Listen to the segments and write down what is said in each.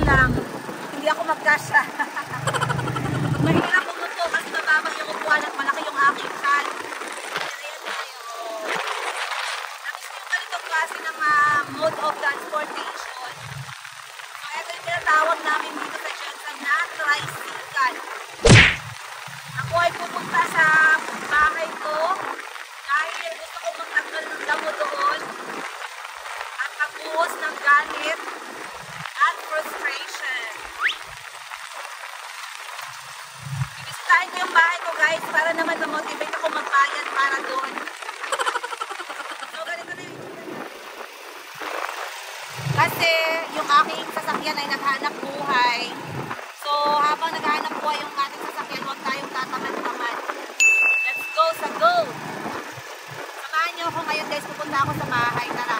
lang, hindi ako magkasya. Mahirap bumuto kasi mababa yung upuan at malaki yung aking chan. Ayan tayo. Namiss ko yung ganitong klase ng mode of transportation. So ito yung tinatawag namin dito sa Jensen na tricycle. Ako ay pupunta sa bahay ko dahil gusto ko magtanggal ng damo doon at magbuhos ng galit at frustration. Ibisitahin ko yung bahay ko guys para naman na-motivate ako magbayad para doon. So ganito na yun. Kasi yung aking sasakyan ay naghanap buhay. So habang naghanap buhay yung ating sasakyan, huwag tayong tatamad-tamad. Let's go sa go! Samahan niyo ako ngayon guys, pupunta ako sa bahay. Tara!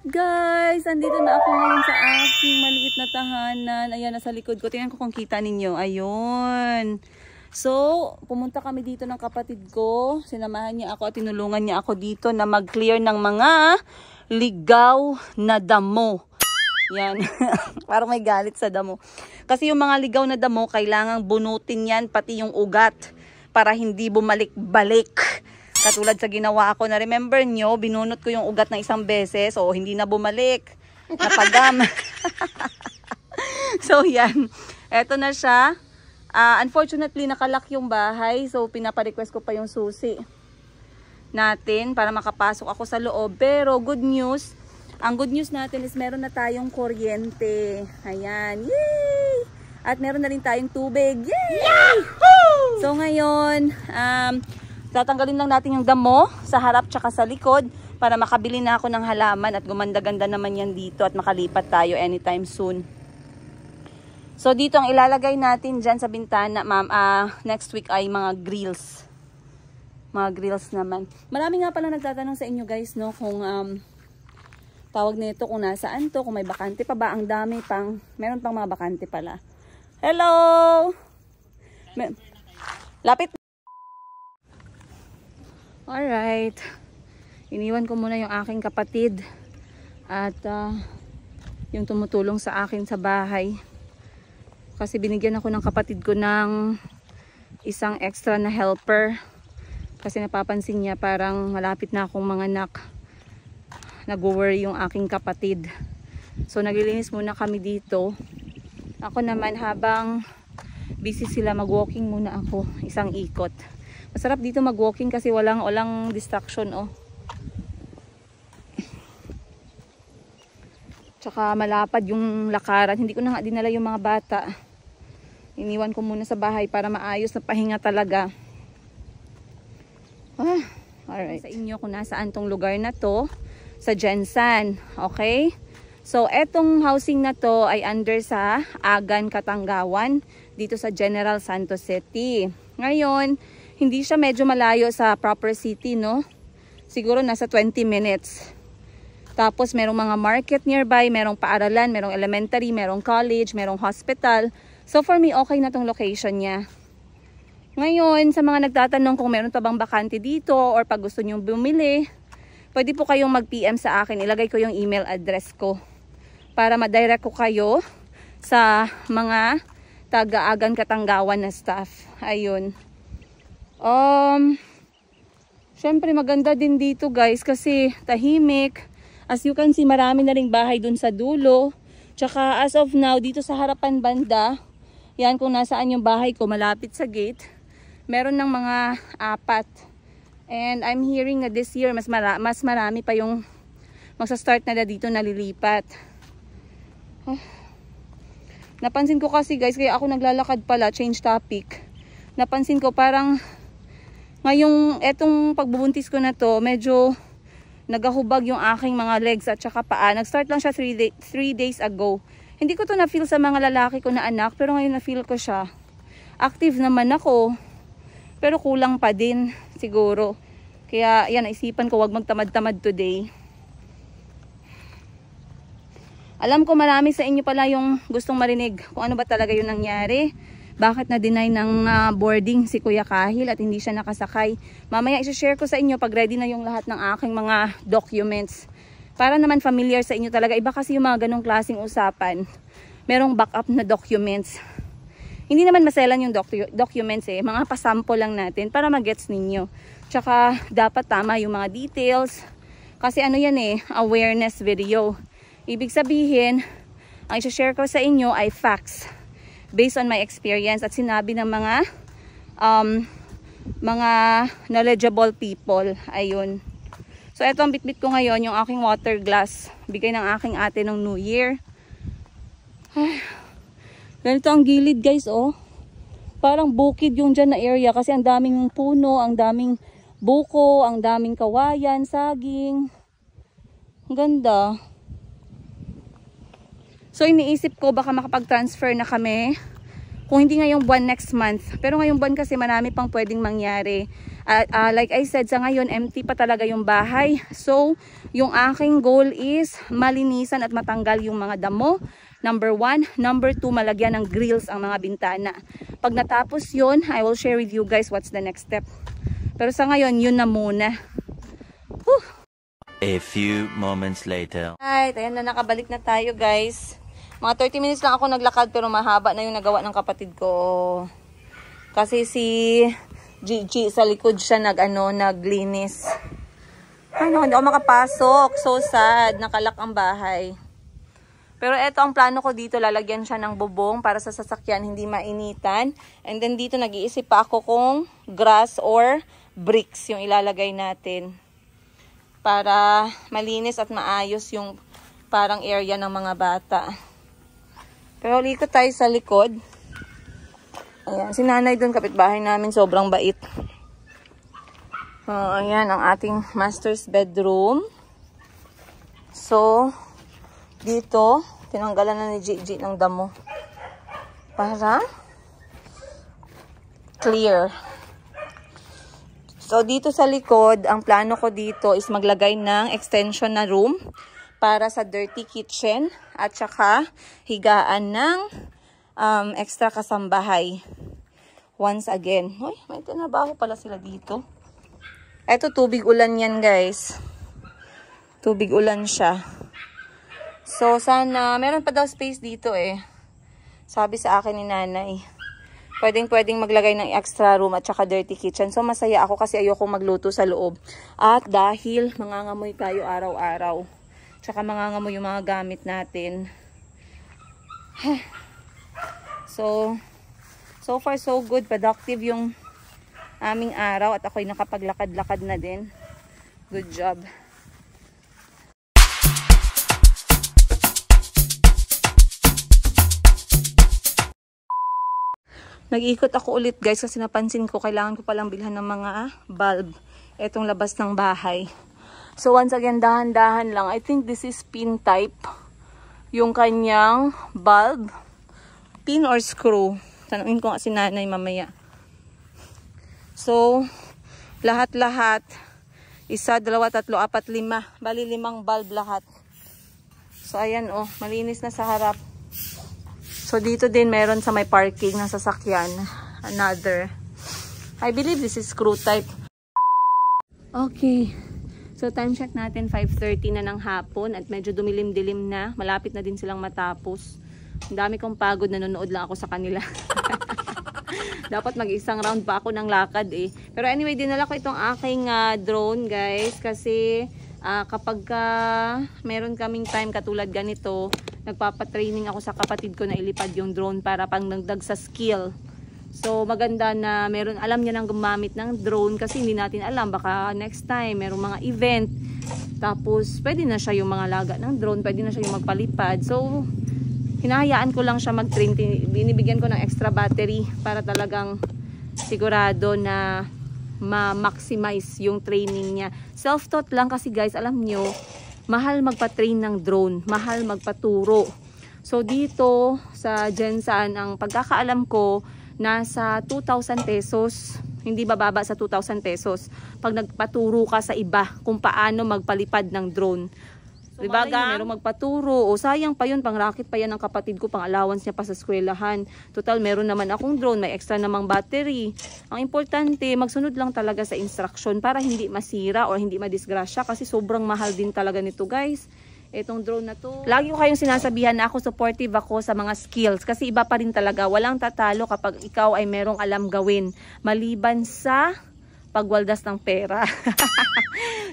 Guys, andito na ako ngayon sa aking maliit na tahanan. Ayan, nasa likod ko. Tingnan ko kung kita ninyo. Ayun. So, pumunta kami dito ng kapatid ko. Sinamahan niya ako at tinulungan niya ako dito na mag-clear ng mga ligaw na damo. Yan. Parang may galit sa damo. Kasi yung mga ligaw na damo, kailangang bunutin yan, pati yung ugat, para hindi bumalik-balik. Katulad sa ginawa ko na remember nyo, binunot ko yung ugat ng isang beses, o hindi na bumalik. Napagam. So yan, eto na siya. Unfortunately, nakalock yung bahay, so pinapa-request ko pa yung susi natin para makapasok ako sa loob. Pero good news, ang good news natin is meron na tayong kuryente. Ayan, yay! At meron na rin tayong tubig. Yay! Yahoo! So ngayon, tatanggalin lang natin yung damo sa harap tsaka sa likod para makabili na ako ng halaman at gumanda-ganda naman yan dito at makalipat tayo anytime soon. So dito ang ilalagay natin dyan sa bintana, ma'am, next week ay mga grills. Mga grills naman. Marami nga pala nagtatanong sa inyo guys, no, kung tawag nito kung nasaan to, kung may bakante pa ba. Ang dami pang, meron pang mga bakante pala. Hello! Lapit. Alright, iniwan ko muna yung aking kapatid at yung tumutulong sa akin sa bahay. Kasi binigyan ako ng kapatid ko ng isang extra na helper. Kasi napapansin niya parang malapit na akong manganak. Nag-worry yung aking kapatid. So naglilinis muna kami dito. Ako naman habang busy sila, mag-walking muna ako isang ikot. Masarap dito mag-walking kasi walang distraction, oh. Tsaka malapad yung lakaran. Hindi ko na nga dinala yung mga bata. Iniwan ko muna sa bahay para maayos na pahinga talaga. Alright. Sa inyo kung nasaan tong lugar na to, sa Jensen, okay? So, etong housing na to ay under sa Agan, Katanggawan, dito sa General Santos City. Ngayon, hindi siya medyo malayo sa proper city, no? Siguro nasa 20 minutes. Tapos merong mga market nearby, merong paaralan, merong elementary, merong college, merong hospital. So for me, okay na tong location niya. Ngayon, sa mga nagtatanong kung meron pa bang bakante dito or pag gusto nyong bumili, pwede po kayong mag-PM sa akin. Ilagay ko yung email address ko para ma-direct ko kayo sa mga taga-Agan Katanggawan na staff. Ayun. Syempre maganda din dito guys kasi tahimik. As you can see, marami na ring bahay dun sa dulo. Tsaka as of now, dito sa harapan banda, yan kung nasaan yung bahay ko, malapit sa gate, meron ng mga 4. And I'm hearing na this year, mas marami pa yung magsa-start na dito nalilipat. Napansin ko kasi guys, kaya ako naglalakad pala, change topic. Napansin ko parang ngayong etong pagbubuntis ko na to, medyo nagahubag yung aking mga legs at saka paa. Nag-start lang siya 3 days ago. Hindi ko to na-feel sa mga lalaki ko na anak, pero ngayon na-feel ko siya. Active naman ako, pero kulang pa din siguro. Kaya yan, naisipan ko wag magtamad-tamad today. Alam ko marami sa inyo pala yung gustong marinig kung ano ba talaga yung nangyari. Bakit na-deny ng boarding si Kuya Kahil at hindi siya nakasakay. Mamaya i-share ko sa inyo pag ready na yung lahat ng aking mga documents. Para naman familiar sa inyo talaga. Iba kasi yung mga ganong klaseng usapan. Merong backup na documents. Hindi naman maselan yung documents eh. Mga pasample lang natin para magets ninyo. Tsaka dapat tama yung mga details. Kasi ano yan eh, awareness video. Ibig sabihin, ang i-share ko sa inyo ay facts based on my experience at sinabi ng mga knowledgeable people. Ayun. So, ito ang bitbit ko ngayon, yung aking water glass. Bigay ng aking ate ng New Year. Ay, ganito ang gilid guys, oh. Parang bukid yung dyan na area kasi ang daming puno, ang daming buko, ang daming kawayan, saging. Ang ganda. So, iniisip ko baka makapag-transfer na kami. Kung hindi ngayong buwan, next month. Pero ngayong buwan kasi marami pang pwedeng mangyari. Like I said, sa ngayon, empty pa talaga yung bahay. So, yung aking goal is malinisan at matanggal yung mga damo. Number 1. Number 2, malagyan ng grills ang mga bintana. Pag natapos yun, I will share with you guys what's the next step. Pero sa ngayon, yun na muna. Whew. A few moments later. Alright, ayan na, nakabalik na tayo guys. Mga 30 minutes lang ako naglakad pero mahaba na yung nagawa ng kapatid ko. Kasi si Gigi sa likod siya naglinis. Ay no, hindi ako makapasok. So sad, nakalak ang bahay. Pero eto ang plano ko dito, lalagyan siya ng bubong para sa sasakyan hindi mainitan. And then dito nag-iisip pa ako kung grass or bricks yung ilalagay natin. Para malinis at maayos yung parang area ng mga bata. Pero likot tayo sa likod. Ayan, si nanay doon, kapitbahay namin, sobrang bait. Ayan, ang ating master's bedroom. So, dito, tinanggalan na ni Gigi ng damo. Para clear. So, dito sa likod, ang plano ko dito is maglagay ng extension na room para sa dirty kitchen at saka higaan ng extra kasambahay. Once again. Uy, may tinabaho pala sila dito. Eto, tubig ulan yan guys. Tubig ulan siya. So, sana, meron pa daw space dito eh. Sabi sa akin ni nanay. Pwedeng maglagay ng extra room at saka dirty kitchen. So, masaya ako kasi ayokong magluto sa loob. At dahil mangangamoy tayo araw-araw. Tsaka mangangamoy yung mga gamit natin. So far so good. Productive yung aming araw at ako'y nakapaglakad-lakad na din. Good job. Nag-ikot ako ulit guys kasi napansin ko kailangan ko palang bilhan ng mga bulb. Etong labas ng bahay. So once again, dahan-dahan lang. I think this is pin type. Yung kanyang bulb. Pin or screw. Tanungin ko nga si nanay mamaya. So, lahat-lahat. 1, 2, 3, 4, 5. Bali 5 bulb lahat. So ayan oh, malinis na sa harap. So dito din meron sa may parking ng sasakyan. Another. I believe this is screw type. Okay. So time check natin 5:30 na ng hapon at medyo dumilim-dilim na. Malapit na din silang matapos. Ang dami kong pagod, nanonood lang ako sa kanila. Dapat mag-isang round pa ako ng lakad eh. Pero anyway, dinala ko itong aking drone guys kasi kapag meron kaming time katulad ganito, nagpapatraining ako sa kapatid ko na ilipad yung drone para pangdagdag sa skill. So maganda na alam niya nang gumamit ng drone kasi hindi natin alam, baka next time merong mga event. Tapos pwede na siya yung mga laga ng drone, pwede na siya yung magpalipad. So hinahayaan ko lang siya mag-train, binibigyan ko ng extra battery para talagang sigurado na ma-maximize yung training niya. Self-taught lang kasi guys, alam nyo, mahal magpa-train ng drone, mahal magpaturo. So dito sa Gensan, ang pagkakaalam ko, nasa 2,000 pesos Hindi bababa sa 2,000 pesos pag nagpaturo ka sa iba kung paano magpalipad ng drone. So, diba, meron magpaturo. O sayang pa yun, pang racket pa yan ng kapatid ko, pang allowance niya pa sa eskwelahan. Total, meron naman akong drone, may extra namang battery. Ang importante, magsunod lang talaga sa instruction para hindi masira o hindi madisgrasya kasi sobrang mahal din talaga nito, guys. Itong drone na to. Lagi ko kayong sinasabihan na ako supportive ako sa mga skills kasi iba pa rin talaga. Walang tatalo kapag ikaw ay merong alam gawin. Maliban sa pagwaldas ng pera.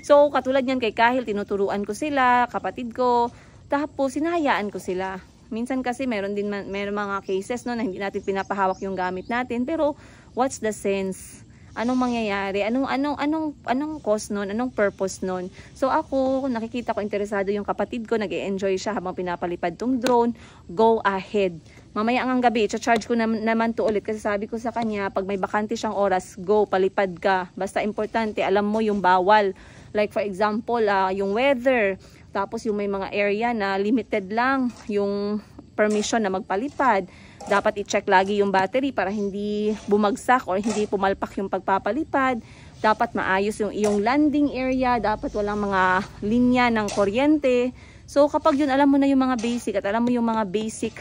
So, katulad yan kay Kahil, tinuturuan ko sila, kapatid ko, tapos sinahayaan ko sila. Minsan kasi meron mga cases no, na hindi natin pinapahawak yung gamit natin, pero what's the sense? Anong mangyayari? Anong cause nun? Anong purpose nun? So ako, nakikita ko interesado yung kapatid ko, nag-e-enjoy siya habang pinapalipad tong drone, go ahead. Mamaya ang gabi, i-charge ko naman to ulit kasi sabi ko sa kanya, pag may bakante siyang oras, go, palipad ka. Basta importante, alam mo yung bawal. Like for example, yung weather, tapos yung may mga area na limited lang yung permission na magpalipad. Dapat i-check lagi yung battery para hindi bumagsak or hindi pumalpak yung pagpapalipad. Dapat maayos yung iyong landing area, dapat walang mga linya ng kuryente. So kapag yun, alam mo na yung mga basic at alam mo yung mga basic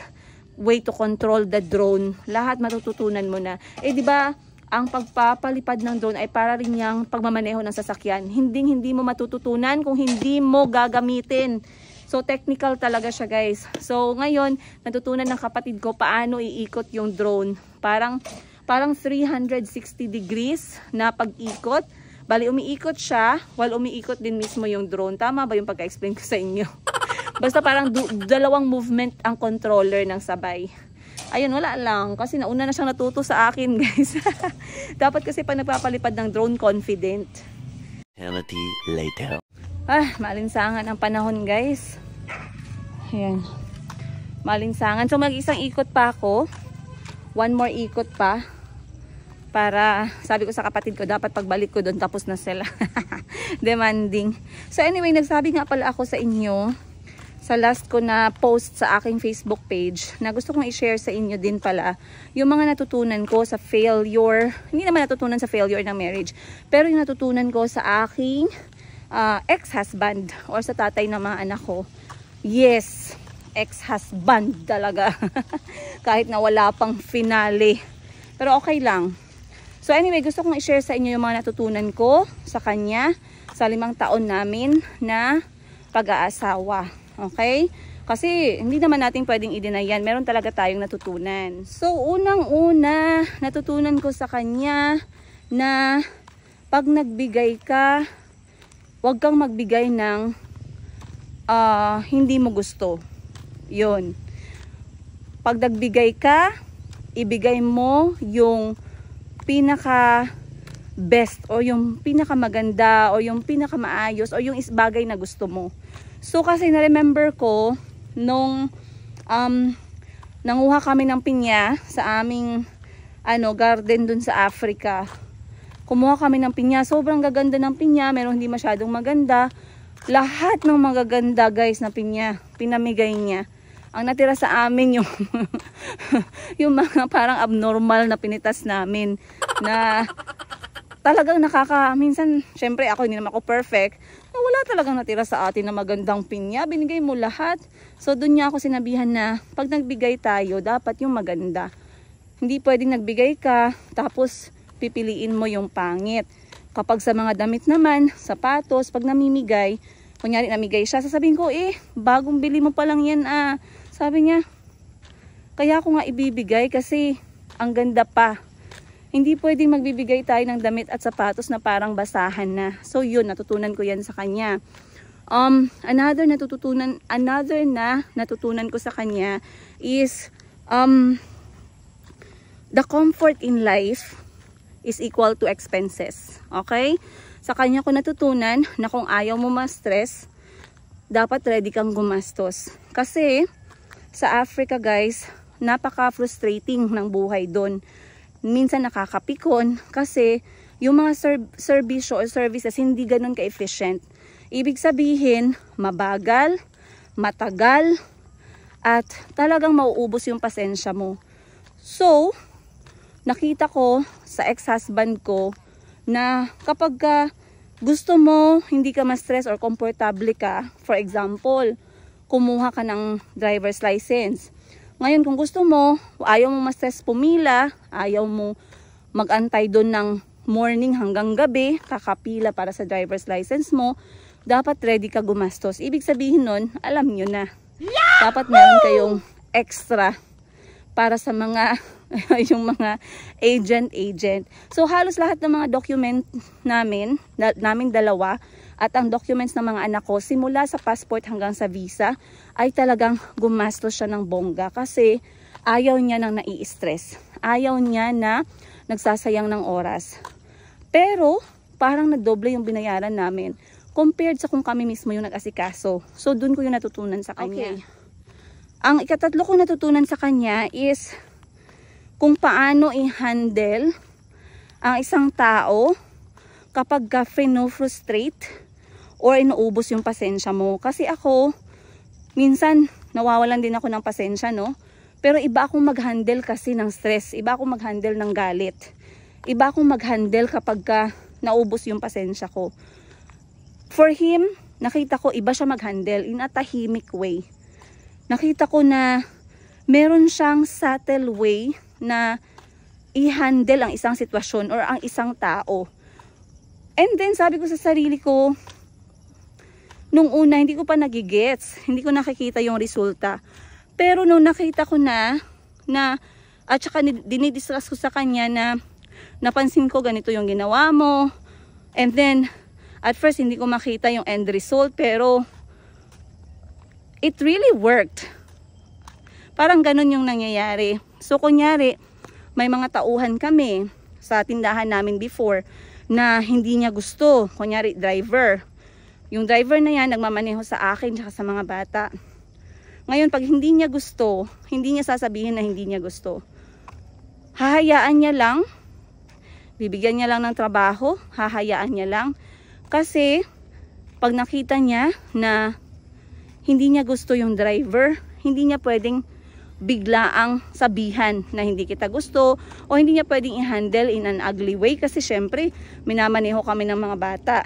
way to control the drone, lahat matututunan mo na. Eh di ba, ang pagpapalipad ng drone ay para rin yung pagmamaneho ng sasakyan. Hindi mo matututunan kung hindi mo gagamitin. So technical talaga siya, guys. So ngayon, natutunan ng kapatid ko paano iikot yung drone. Parang 360 degrees na pag-ikot. Bali, umiikot siya while umiikot din mismo yung drone. Tama ba yung pagka-explain ko sa inyo? Basta parang dalawang movement ang controller ng sabay. Ayun, wala lang. Kasi nauna na siyang natuto sa akin, guys. Dapat kasi pag nagpapalipad ng drone, confident. Eternity later. Malinsangan ang panahon, guys. Ayan. Malinsangan. So, mag-isang ikot pa ako. One more ikot pa. Para, sabi ko sa kapatid ko, dapat pagbalik ko doon, tapos na sila. Demanding. So, anyway, nagsabi nga pala ako sa inyo, sa last ko na post sa aking Facebook page, na gusto kong i-share sa inyo din pala yung mga natutunan ko sa failure, hindi naman natutunan sa failure ng marriage, pero yung natutunan ko sa aking ex-husband or sa tatay ng mga anak ko. Yes, ex-husband talaga. Kahit na wala pang finale. Pero okay lang. So anyway, gusto kong i-share sa inyo yung mga natutunan ko sa kanya sa 5 taon namin na pag-aasawa. Okay? Kasi hindi naman natin pwedeng i-deny yan. Meron talaga tayong natutunan. So, unang-una, natutunan ko sa kanya na pag nagbigay ka, huwag kang magbigay ng hindi mo gusto. Yun. Pag nagbigay ka, ibigay mo yung pinaka best o yung pinaka maganda o yung pinaka maayos o yung bagay na gusto mo. So kasi na-remember ko nung nanguha kami ng pinya sa aming garden dun sa Africa. Kumuha kami ng pinya, sobrang gaganda ng pinya, meron hindi masyadong maganda. Lahat ng magaganda, guys, na pinya, pinamigay niya. Ang natira sa amin yung yung mga parang abnormal na pinitas namin na talagang minsan, syempre ako hindi naman ako perfect, wala talagang natira sa atin na magandang pinya, binigay mo lahat. So doon niya ako sinabihan na pag nagbigay tayo, dapat yung maganda. Hindi pwedeng nagbigay ka, tapos pipiliin mo yung pangit. Kapag sa mga damit naman, sapatos, pag namimigay, kunyari namigay siya, sasabihin ko, bagong bili mo pa lang yan. Sabi niya, kaya ako nga ibibigay kasi ang ganda pa. Hindi pwedeng magbibigay tayo ng damit at sapatos na parang basahan na. So yun, natutunan ko yan sa kanya. Another na natutunan ko sa kanya is the comfort in life is equal to expenses. Okay? Sa kanya ko natutunan na kung ayaw mo ma-stress, dapat ready kang gumastos. Kasi sa Africa, guys, napaka-frustrating ng buhay doon. Minsan nakakapikon kasi yung mga serbisyo o services hindi ganun ka-efficient. Ibig sabihin, mabagal, matagal, at talagang mauubos yung pasensya mo. So, nakita ko sa ex-husband ko na kapag gusto mo, hindi ka ma-stress or komportable ka, for example, kumuha ka ng driver's license. Ngayon kung gusto mo, ayaw mo ma-stress pumila, ayaw mo mag-antay doon ng morning hanggang gabi, kakapila para sa driver's license mo, dapat ready ka gumastos. Ibig sabihin nun, alam nyo na. Dapat meron kayong extra para sa mga yung mga agent. So halos lahat ng mga document namin dalawa at ang documents ng mga anak ko simula sa passport hanggang sa visa ay talagang gumastos siya ng bongga kasi ayaw niya nang nai-stress. Ayaw niya na nagsasayang ng oras. Pero parang nagdoble yung binayaran namin compared sa kung kami mismo yung nag-asikaso. So dun ko yung natutunan sa kanya. Okay. Ang ikatatlo kong natutunan sa kanya is kung paano i-handle ang isang tao kapag frino-frustrate or inuubos yung pasensya mo. Kasi ako, minsan nawawalan din ako ng pasensya, no? Pero iba akong mag-handle kasi ng stress. Iba akong mag-handle ng galit. Iba akong mag-handle kapag naubos yung pasensya ko. For him, nakita ko iba siya mag-handle in a tahimik way. Nakita ko na meron siyang subtle way na i-handle ang isang sitwasyon or ang isang tao. And then sabi ko sa sarili ko, nung una hindi ko pa nagigets, hindi ko nakikita yung resulta. Pero nung nakita ko na at saka dinidiscuss ko sa kanya na napansin ko ganito yung ginawa mo. And then at first hindi ko makita yung end result pero it really worked. Parang ganun yung nangyayari. So kunyari, may mga tauhan kami sa tindahan namin before na hindi niya gusto. Kunyari, driver. Yung driver na yan, nagmamaneho sa akin at sa mga bata. Ngayon, pag hindi niya gusto, hindi niya sasabihin na hindi niya gusto. Hahayaan niya lang. Bibigyan niya lang ng trabaho. Hahayaan niya lang. Kasi, pag nakita niya na hindi niya gusto yung driver, hindi niya pwedeng biglaang sabihan na hindi kita gusto o hindi niya pwedeng i-handle in an ugly way kasi syempre minamaneho kami ng mga bata.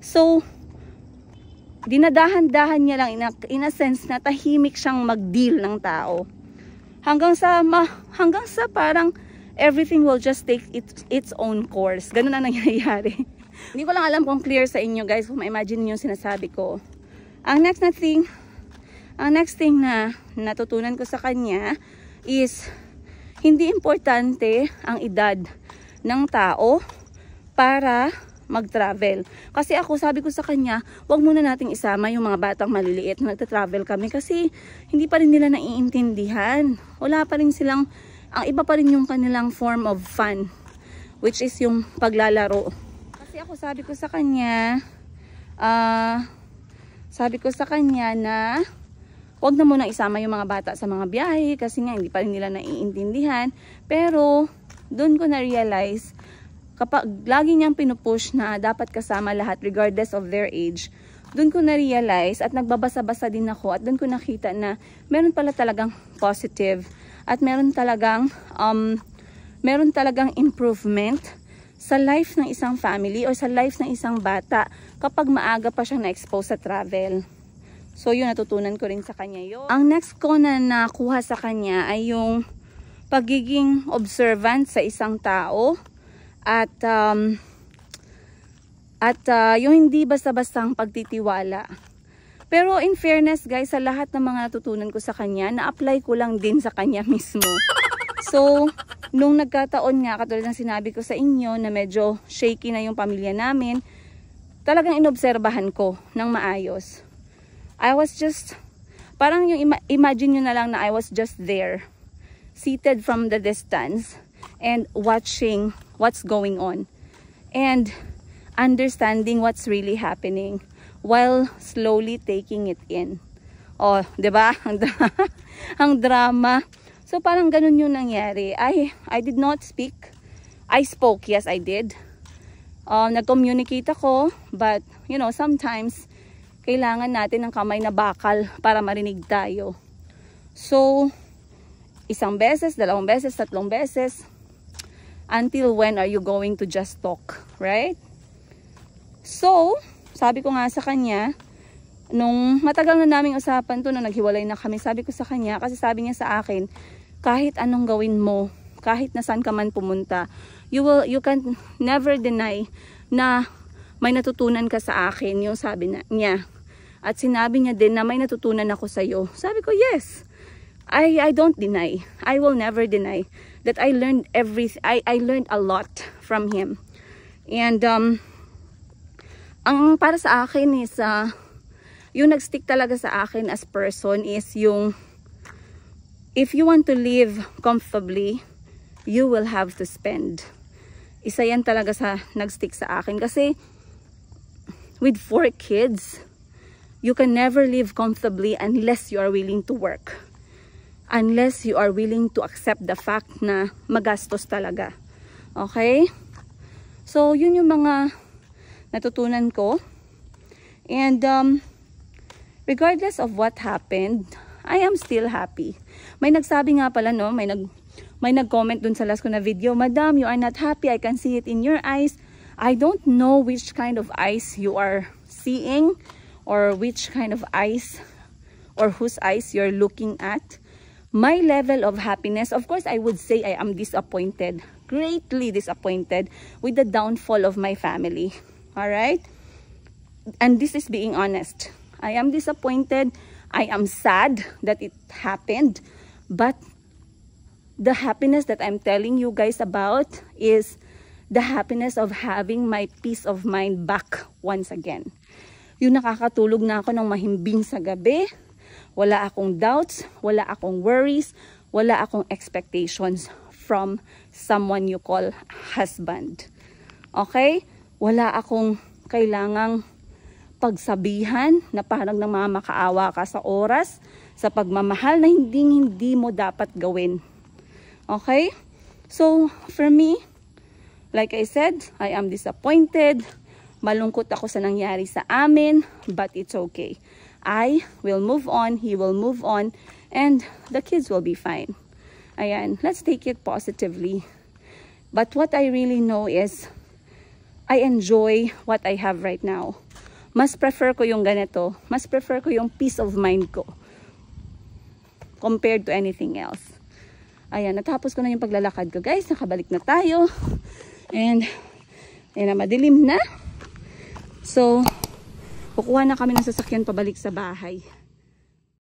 So dinadahan-dahan niya lang in a sense na tahimik siyang mag-deal ng tao hanggang sa parang everything will just take its own course. Ganun ang nangyayari. Hindi ko lang alam kung clear sa inyo guys, kung ma-imagine niyo yung sinasabi ko. Ang next thing na natutunan ko sa kanya is hindi importante ang edad ng tao para mag-travel. Kasi ako, sabi ko sa kanya, wag muna nating isama yung mga batang maliliit na nagta-travel kami kasi hindi pa rin nila naiintindihan. Wala pa rin silang, ang iba pa rin yung kanilang form of fun, which is yung paglalaro. Kasi ako, sabi ko sa kanya na wag na muna isama yung mga bata sa mga biyahe kasi nga hindi pa rin nila naiintindihan. Pero doon ko na-realize kapag lagi niyang pinupush na dapat kasama lahat regardless of their age, doon ko na-realize at nagbabasa-basa din ako at doon ko nakita na meron pala talagang positive at meron talagang improvement sa life ng isang family o sa life ng isang bata kapag maaga pa siyang na-expose sa travel. So yun, natutunan ko rin sa kanya yun. Ang next ko na nakuha sa kanya ay yung pagiging observant sa isang tao at yung hindi basta-bastang pagtitiwala. Pero in fairness guys, sa lahat ng mga natutunan ko sa kanya, na-apply ko lang din sa kanya mismo. So nung nagkataon nga, katulad ng sinabi ko sa inyo na medyo shaky na yung pamilya namin, talagang inobserbahan ko ng maayos. I was just, parang yung imagine nyo na lang na I was just there, seated from the distance and watching what's going on and understanding what's really happening while slowly taking it in. Oh, 'di ba? Ang drama. So parang ganun yung nangyari. I did not speak. I spoke, yes I did. Nag-communicate ako, but you know, sometimes kailangan natin ng kamay na bakal para marinig tayo. So, isang beses, dalawang beses, tatlong beses, Until when are you going to just talk, right? So, sabi ko nga sa kanya, nung matagal na naming usapan to, nung naghiwalay na kami, sabi ko sa kanya, kasi sabi niya sa akin, kahit anong gawin mo, kahit na saan ka man pumunta, you can never deny na may natutunan ka sa akin, yung sabi niya. At sinabi niya din na may natutunan ako sa iyo. Sabi ko, yes. I don't deny. I will never deny that I learned I learned a lot from him. And ang para sa akin is yung nagstick talaga sa akin as person is yung if you want to live comfortably, you will have to spend. Isa yan talaga sa nagstick sa akin kasi with 4 kids, you can never live comfortably unless you are willing to work. Unless you are willing to accept the fact na magastos talaga. Okay? So, yun yung mga natutunan ko. And regardless of what happened, I am still happy. May nagsabi nga pala, no? May nag-comment dun sa last ko na video, Madam, you are not happy. I can see it in your eyes. I don't know which kind of eyes you are seeing or which kind of eyes or whose eyes you're looking at. My level of happiness, of course, I would say I am disappointed, greatly disappointed with the downfall of my family. All right? And this is being honest. I am disappointed. I am sad that it happened. But the happiness that I'm telling you guys about is the happiness of having my peace of mind back once again. Yung nakakatulog na ako ng mahimbing sa gabi. Wala akong doubts, wala akong worries, wala akong expectations from someone you call husband. Okay? Wala akong kailangang pagsabihan na parang namamakaawa ka sa oras, sa pagmamahal na hindi mo dapat gawin. Okay? So, for me, like I said, I am disappointed. Malungkot ako sa nangyari sa amin, but it's okay. I will move on, he will move on, and the kids will be fine. Ayan, let's take it positively. But what I really know is, I enjoy what I have right now. Mas prefer ko yung ganito. Mas prefer ko yung peace of mind ko compared to anything else. Ayan, natapos ko na yung paglalakad ko, guys. Nakabalik na tayo. And, ayan na, madilim na. So, kukuha na kami ng sasakyan pabalik sa bahay.